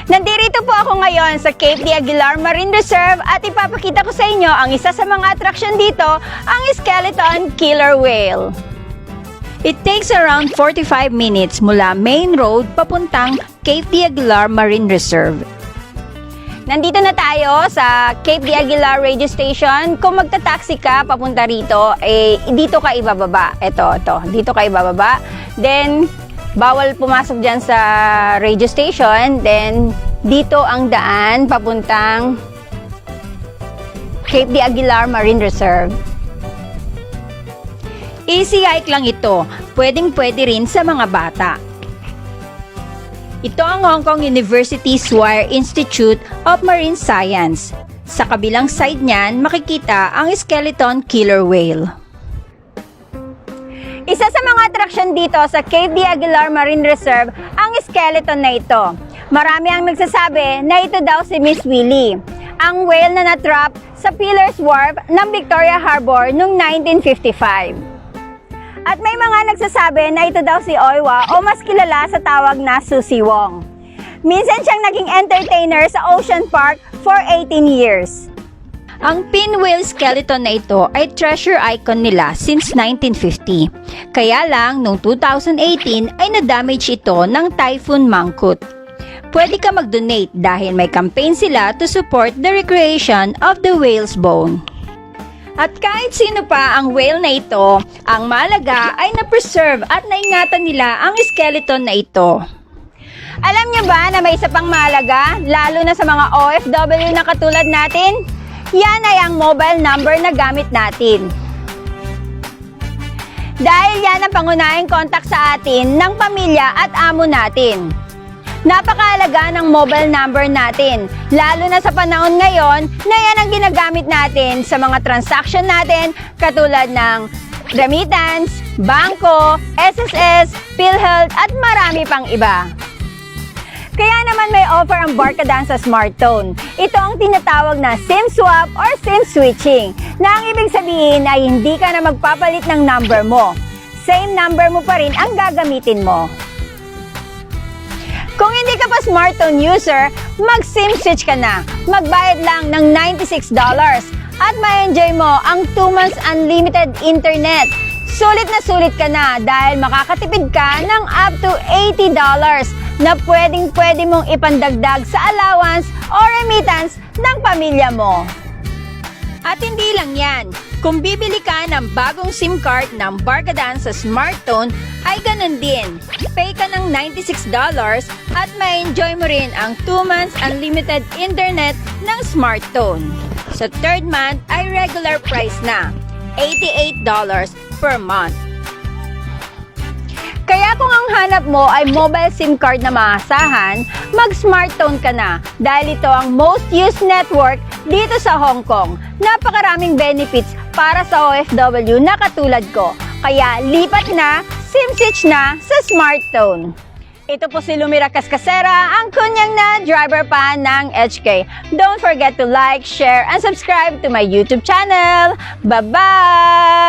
Nandito po ako ngayon sa Cape de Aguilar Marine Reserve at ipapakita ko sa inyo ang isa sa mga attraction dito, ang Skeleton Killer Whale. It takes around 45 minutes mula Main Road papuntang Cape de Aguilar Marine Reserve. Nandito na tayo sa Cape de Aguilar Radio Station. Kung magta-taxi ka papunta rito, dito ka ibababa. Dito ka ibababa. Then, bawal pumasok dyan sa radio station. Then, dito ang daan papuntang Cape de Aguilar Marine Reserve. Easy hike lang ito. Pwedeng-pwede rin sa mga bata. Ito ang Hong Kong University Swire Institute of Marine Science. Sa kabilang side niyan, makikita ang Skeleton Killer Whale. Isa sa mga attraction dito sa Cape de Aguilar Marine Reserve ang skeleton na ito. Marami ang nagsasabi na ito daw si Miss Willie, ang whale na natrap sa Pillars Wharf ng Victoria Harbor noong 1955. At may mga nagsasabi na ito daw si Oiwa o mas kilala sa tawag na Susie Wong. Minsan siyang naging entertainer sa Ocean Park for 18 years. Ang pinwhale skeleton na ito ay treasure icon nila since 1950. Kaya lang, noong 2018 ay na-damage ito ng Typhoon Mangkhut. Pwede ka mag-donate dahil may campaign sila to support the recreation of the whale's bone. At kahit sino pa ang whale na ito, ang mahalaga ay na-preserve at naingatan nila ang skeleton na ito. Alam niyo ba na may isa pang mahalaga, lalo na sa mga OFW na katulad natin? Yan ay ang mobile number na gamit natin. Dahil yan ang pangunahing contact sa atin ng pamilya at amo natin. Napakahalaga ng mobile number natin, lalo na sa panahon ngayon na yan ang ginagamit natin sa mga transaction natin katulad ng remittance, bangko, SSS, PhilHealth at marami pang iba. Kaya naman may offer ang Barkadaan sa SmarTone. Ito ang tinatawag na SIM swap or SIM switching, na ang ibig sabihin ay hindi ka na magpapalit ng number mo. Same number mo pa rin ang gagamitin mo. Kung hindi ka pa SmarTone user, mag-SIM switch ka na. Magbayad lang ng $96 at ma-enjoy mo ang 2 months unlimited internet. Sulit na sulit ka na dahil makakatipid ka ng up to $80 na pwedeng-pwede mong ipandagdag sa allowance o remittance ng pamilya mo. At hindi lang yan, kung bibili ka ng bagong SIM card ng Barkadaan sa SmarTone, ay ganun din. Pay ka ng $96 at ma-enjoy mo rin ang 2 months unlimited internet ng SmarTone. Sa third month ay regular price na, $88 per month. Kaya kung ang hanap mo ay mobile SIM card na maasahan, mag-SmarTone ka na dahil ito ang most used network dito sa Hong Kong. Napakaraming benefits para sa OFW na katulad ko. Kaya lipat na, SIM switch na sa SmarTone. Ito po si Lumira Cascasera, ang kunyang na driver pa ng HK. Don't forget to like, share, and subscribe to my YouTube channel. Bye-bye!